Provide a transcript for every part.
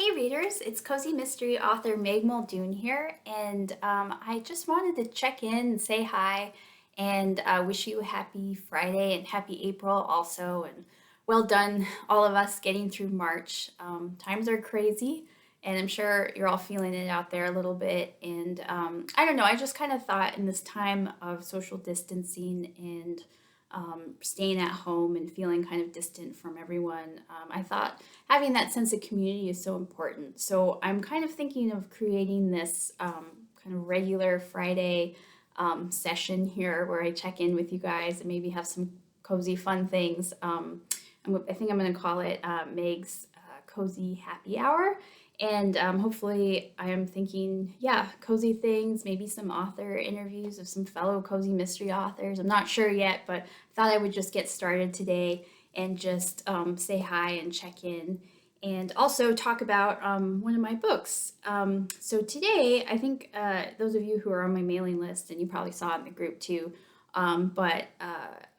Hey readers, it's Cozy Mystery author Meg Muldoon here, and I just wanted to check in and say hi and wish you a happy Friday and happy April also, and well done all of us getting through March. Times are crazy, and I'm sure you're all feeling it out there a little bit, and I don't know, I just kind of thought in this time of social distancing and staying at home and feeling kind of distant from everyone, I thought having that sense of community is so important. So I'm kind of thinking of creating this kind of regular Friday session here where I check in with you guys and maybe have some cozy fun things. I think I'm going to call it Meg's Cozy Happy Hour. And hopefully, I'm thinking, yeah, cozy things, maybe some author interviews of some fellow cozy mystery authors. I'm not sure yet, but thought I would just get started today and just say hi and check in and also talk about one of my books. So today, I think those of you who are on my mailing list, and you probably saw it in the group too, but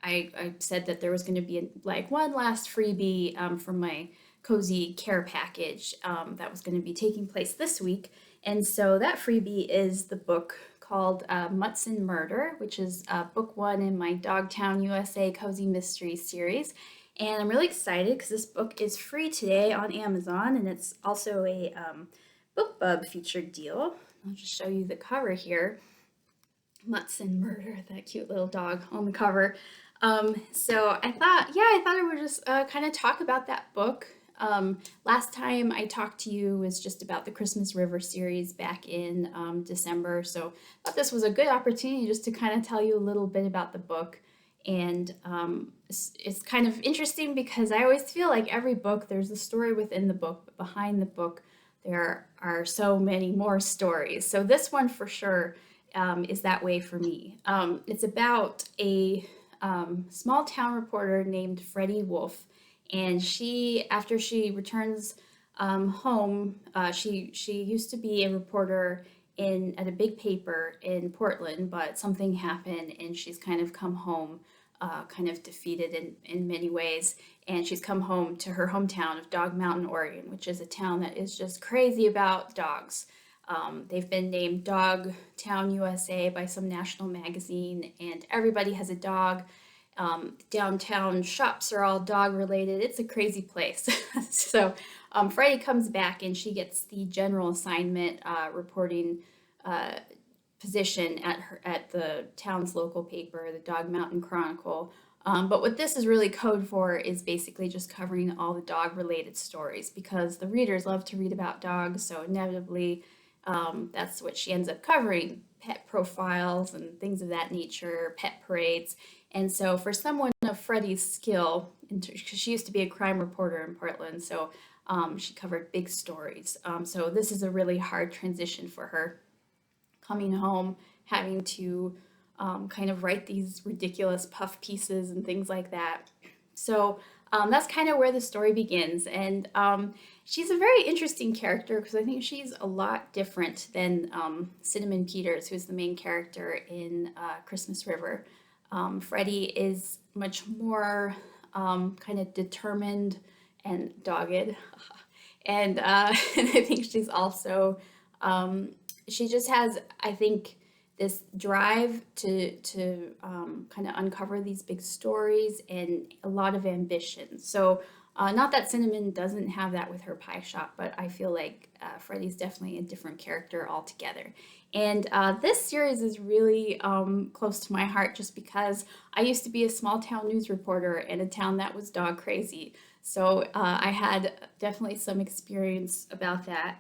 I said that there was going to be like one last freebie from my cozy care package that was going to be taking place this week. And so that freebie is the book called Mutts and Murder, which is book one in my Dogtown USA Cozy Mystery series. And I'm really excited because this book is free today on Amazon, and it's also a BookBub featured deal. I'll just show you the cover here. Mutts and Murder, that cute little dog on the cover. So I thought I would just kind of talk about that book. Last time I talked to you was just about the Christmas River series back in December. So I thought this was a good opportunity just to kind of tell you a little bit about the book. And it's kind of interesting because I always feel like every book, there's a story within the book, but behind the book, there are so many more stories. So this one for sure is that way for me. It's about a small town reporter named Freddie Wolf, and after she returns home, she used to be a reporter in at a big paper in Portland, but something happened, and she's kind of come home. Kind of defeated in many ways, and she's come home to her hometown of Dog Mountain, Oregon, which is a town that is just crazy about dogs. They've been named Dog Town USA by some national magazine, and everybody has a dog. Downtown shops are all dog related. It's a crazy place. So Freddie comes back, and she gets the general assignment reporting uh, position at the town's local paper, the Dog Mountain Chronicle. But what this is really code for is basically just covering all the dog related stories because the readers love to read about dogs, so inevitably that's what she ends up covering: pet profiles and things of that nature, pet parades. And so, for someone of Freddie's skill, because she used to be a crime reporter in Portland, so she covered big stories. So, this is a really hard transition for her coming home, having to kind of write these ridiculous puff pieces and things like that. So that's kind of where the story begins. And she's a very interesting character because I think she's a lot different than Cinnamon Peters, who's the main character in Christmas River. Freddie is much more kind of determined and dogged. And, and I think she's also she just has, I think, this drive to kind of uncover these big stories and a lot of ambition. So, not that Cinnamon doesn't have that with her pie shop, but I feel like Freddie's definitely a different character altogether. And this series is really close to my heart just because I used to be a small town news reporter in a town that was dog crazy. So I had definitely some experience about that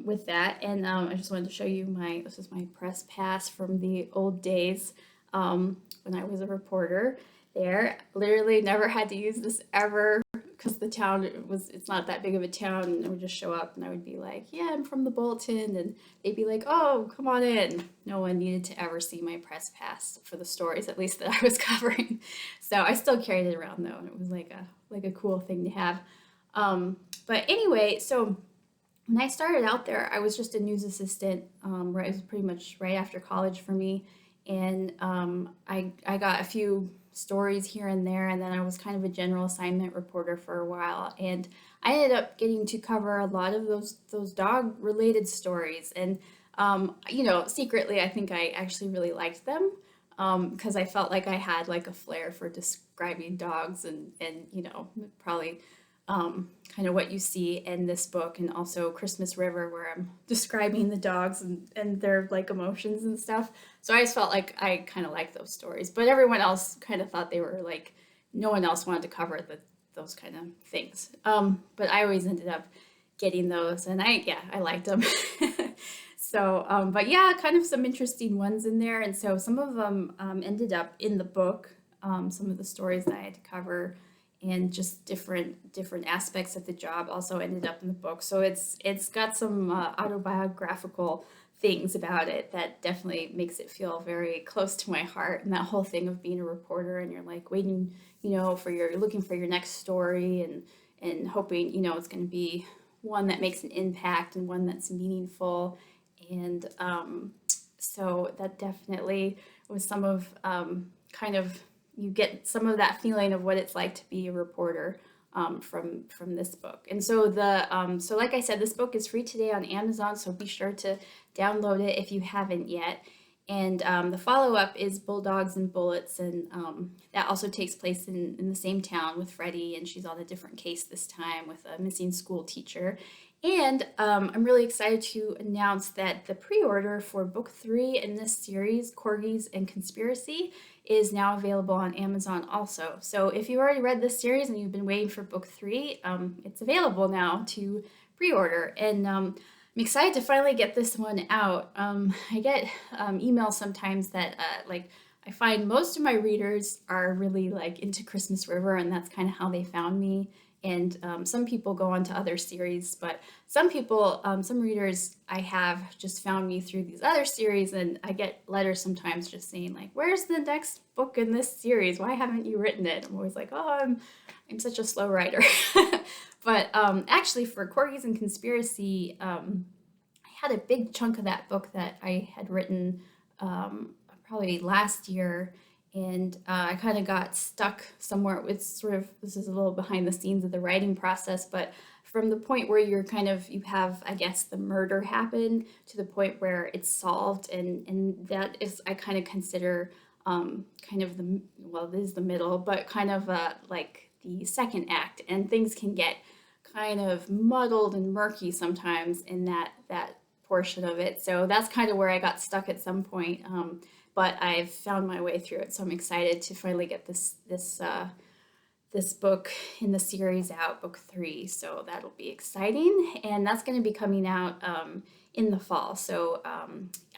with that. And I just wanted to show you this is my press pass from the old days when I was a reporter there. Literally never had to use this ever because it's not that big of a town, and I would just show up and I would be like, yeah, I'm from the Bulletin, and they'd be like, oh, come on in. No one needed to ever see my press pass for the stories, at least that I was covering. So I still carried it around though, and it was like a cool thing to have. But anyway, so when I started out there, I was just a news assistant. Right, it was pretty much right after college for me, and I got a few stories here and there, and then I was kind of a general assignment reporter for a while. And I ended up getting to cover a lot of those dog related stories, and secretly, I think I actually really liked them because I felt like I had like a flair for describing dogs, and probably kind of what you see in this book, and also Christmas River, where I'm describing the dogs and their like emotions and stuff. So I just felt like I kind of liked those stories, but everyone else kind of thought they were like, no one else wanted to cover those kind of things. But I always ended up getting those, and I liked them. So, but yeah, kind of some interesting ones in there, and so some of them ended up in the book. Some of the stories that I had to cover, and just different aspects of the job also ended up in the book. So it's got some autobiographical things about it that definitely makes it feel very close to my heart. And that whole thing of being a reporter, and you're like waiting, you're looking for your next story, and hoping, it's going to be one that makes an impact and one that's meaningful. And so that definitely was some of kind of, you get some of that feeling of what it's like to be a reporter from this book. And so so like I said, this book is free today on Amazon, so be sure to download it if you haven't yet. And the follow-up is Bulldogs and Bullets, and that also takes place in the same town with Freddie, and she's on a different case this time with a missing school teacher. And I'm really excited to announce that the pre-order for book 3 in this series, Corgis and Conspiracy, is now available on Amazon also. So if you already read this series and you've been waiting for book 3, it's available now to pre-order. And I'm excited to finally get this one out. I get emails sometimes that like, I find most of my readers are really like into Christmas River, and that's kind of how they found me. And some people go on to other series, but some people, some readers I have just found me through these other series, and I get letters sometimes just saying like, "Where's the next book in this series? Why haven't you written it?" I'm always like, "Oh, I'm such a slow writer." But actually, for Corgis and Conspiracy, I had a big chunk of that book that I had written probably last year, and I kind of got stuck somewhere. It's sort of, this is a little behind the scenes of the writing process, but from the point where you have, I guess, the murder happen to the point where it's solved, and that is, I kind of consider kind of well, this is the middle, but kind of like the second act, and things can get kind of muddled and murky sometimes in that portion of it. So that's kind of where I got stuck at some point. But I've found my way through it, so I'm excited to finally get this book in the series out, book 3. So that'll be exciting, and that's going to be coming out in the fall. So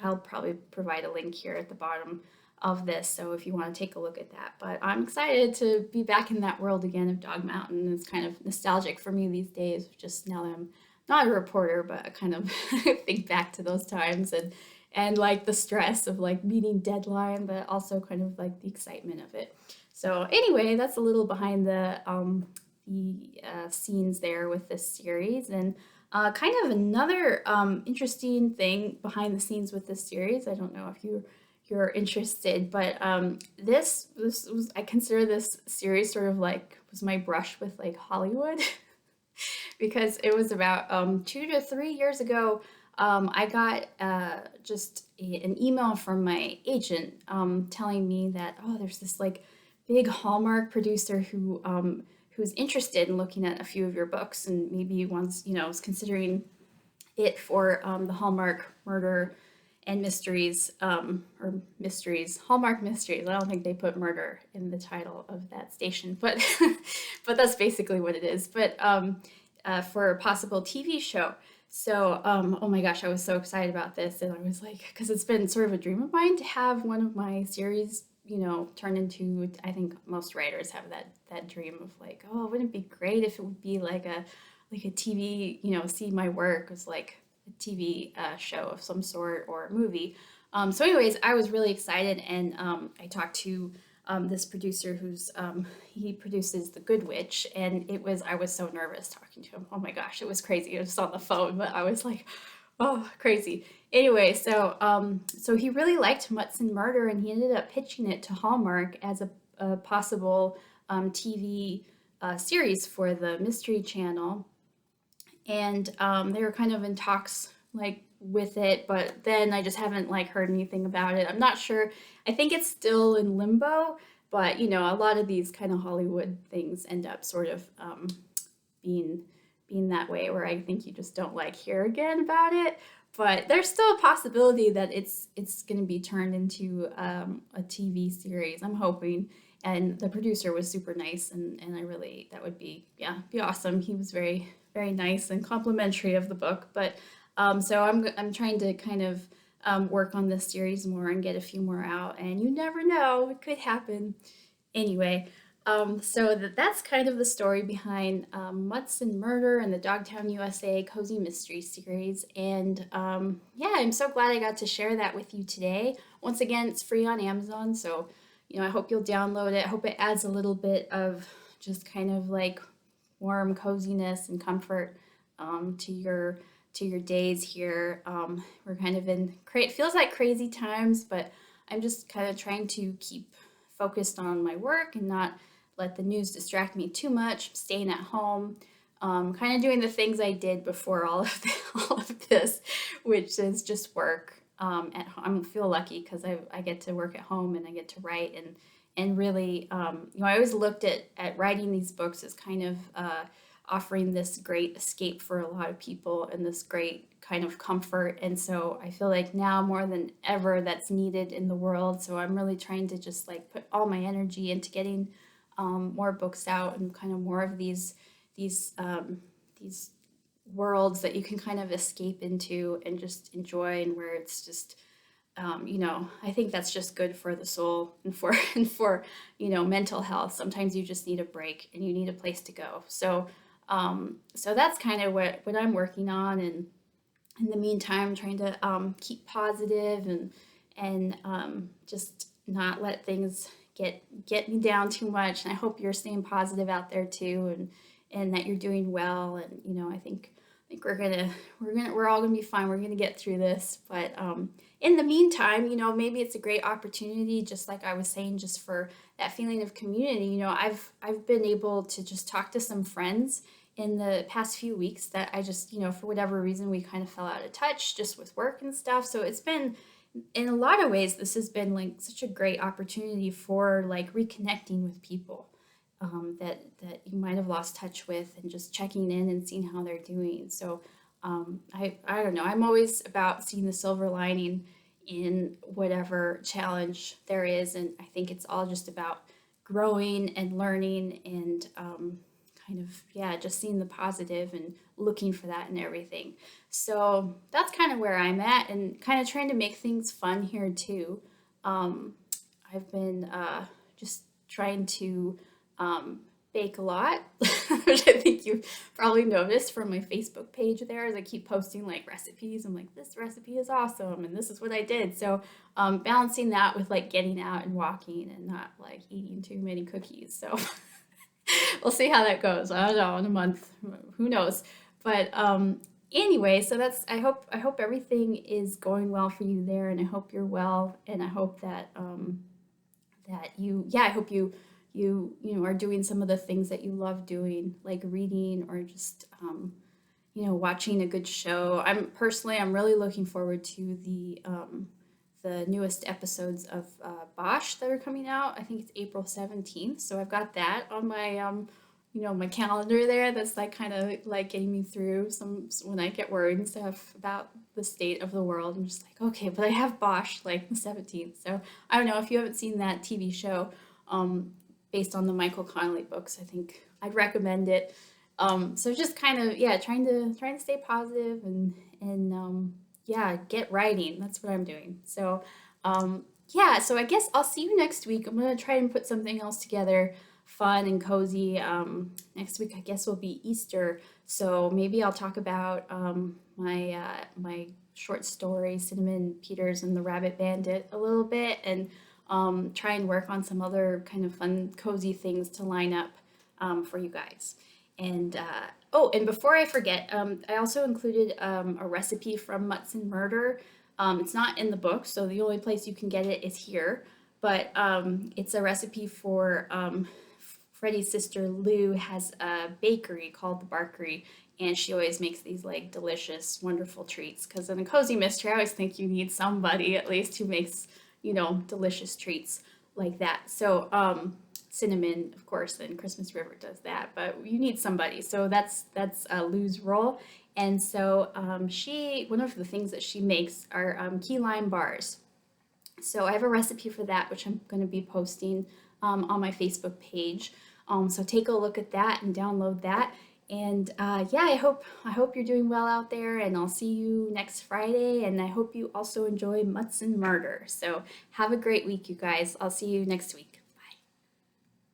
I'll probably provide a link here at the bottom of this, so if you want to take a look at that. But I'm excited to be back in that world again of Dog Mountain. It's kind of nostalgic for me these days, just now that I'm not a reporter, but I kind of think back to those times, and like the stress of like meeting deadline, but also kind of like the excitement of it. So anyway, that's a little behind the scenes there with this series. And kind of another interesting thing behind the scenes with this series. I don't know if you're interested, but this was, I consider this series sort of like was my brush with like Hollywood. Because it was about 2 to 3 years ago. I got just an email from my agent telling me that, oh, there's this like big Hallmark producer who's interested in looking at a few of your books, and maybe once, is considering it for the Hallmark Murder and Mysteries, or Mysteries, Hallmark Mysteries. I don't think they put murder in the title of that station, but but that's basically what it is. But for a possible TV show. So, oh my gosh, I was so excited about this, and I was like, because it's been sort of a dream of mine to have one of my series, turn into. I think most writers have that dream of like, oh, wouldn't it be great if it would be like a TV, see my work as like a TV show of some sort or a movie. So, anyways, I was really excited, and I talked to this producer who's he produces The Good Witch, and I was so nervous talking to him. Oh my gosh, it was crazy. It was on the phone, but I was like, oh, crazy. Anyway, so he really liked Mutts and Murder, and he ended up pitching it to Hallmark as a possible TV series for the Mystery Channel. and they were kind of in talks like with it, but then I just haven't like heard anything about it. I'm not sure. I think it's still in limbo, but a lot of these kind of Hollywood things end up sort of being being that way, where I think you just don't like hear again about it. But there's still a possibility that it's going to be turned into a TV series. I'm hoping, and the producer was super nice, and I really that would be, yeah, be awesome. He was very nice and complimentary of the book. But so I'm trying to kind of work on this series more and get a few more out, and you never know, it could happen. Anyway, so that's kind of the story behind Mutts and Murder and the Dogtown USA Cozy Mystery Series. And yeah, I'm so glad I got to share that with you today. Once again, it's free on Amazon, so I hope you'll download it. I hope it adds a little bit of just kind of like warm coziness and comfort to your days here. We're kind of in feels like crazy times, but I'm just kind of trying to keep focused on my work and not let the news distract me too much. Staying at home, kind of doing the things I did before all of all of this, which is just work at home. I feel lucky because I get to work at home and I get to write and really, I always looked at writing these books as kind of offering this great escape for a lot of people and this great kind of comfort. And so I feel like now more than ever that's needed in the world. So I'm really trying to just like put all my energy into getting more books out and kind of more of these these worlds that you can kind of escape into and just enjoy, and where it's just I think that's just good for the soul and for mental health. Sometimes you just need a break and you need a place to go. So that's kind of what I'm working on, and in the meantime, trying to keep positive and just not let things get me down too much. And I hope you're staying positive out there too, and that you're doing well. And I think we're all gonna be fine. We're gonna get through this. But in the meantime, maybe it's a great opportunity, just like I was saying, just for that feeling of community. I've been able to just talk to some friends in the past few weeks that I just, for whatever reason, we kind of fell out of touch just with work and stuff. So it's been, in a lot of ways, this has been like such a great opportunity for like reconnecting with people that you might have lost touch with, and just checking in and seeing how they're doing. So I don't know. I'm always about seeing the silver lining in whatever challenge there is, and I think it's all just about growing and learning and kind of, yeah, just seeing the positive and looking for that in everything. So that's kind of where I'm at, and kind of trying to make things fun here too. Um, I've been just trying to bake a lot, which I think you've probably noticed from my Facebook page there, as I keep posting like recipes. I'm like, this recipe is awesome, and this is what I did. So balancing that with like getting out and walking and not like eating too many cookies. So we'll see how that goes. I don't know, in a month, who knows? But anyway, so that's, I hope everything is going well for you there, and I hope you're well, and I hope that that you, yeah, I hope you are doing some of the things that you love doing, like reading or just watching a good show. I'm really looking forward to the newest episodes of Bosch that are coming out. I think it's April 17th. So I've got that on my my calendar there. That's like kind of like getting me through when I get worried and stuff about the state of the world. I'm just like, okay, but I have Bosch like the 17th. So I don't know if you haven't seen that TV show based on the Michael Connelly books. I think I'd recommend it. So just kind of, yeah, trying to stay positive and yeah, get writing. That's what I'm doing. So yeah, so I guess I'll see you next week. I'm gonna try and put something else together, fun and cozy. Next week, I guess, will be Easter. So maybe I'll talk about my short story, Cinnamon Peters and the Rabbit Bandit, a little bit, and try and work on some other kind of fun, cozy things to line up for you guys. And oh, and before I forget, I also included a recipe from Mutts and Murder. It's not in the book, so the only place you can get it is here. But it's a recipe for Freddie's sister Lou has a bakery called the Barkery, and she always makes these like delicious, wonderful treats. Because in a cozy mystery, I always think you need somebody at least who makes, delicious treats like that. So, Cinnamon, of course, and Christmas River does that, but you need somebody. So that's Lou's role. And so one of the things that she makes are key lime bars. So I have a recipe for that, which I'm going to be posting on my Facebook page. So take a look at that and download that. And yeah, I hope you're doing well out there, and I'll see you next Friday. And I hope you also enjoy Mutts and Murder. So have a great week, you guys. I'll see you next week.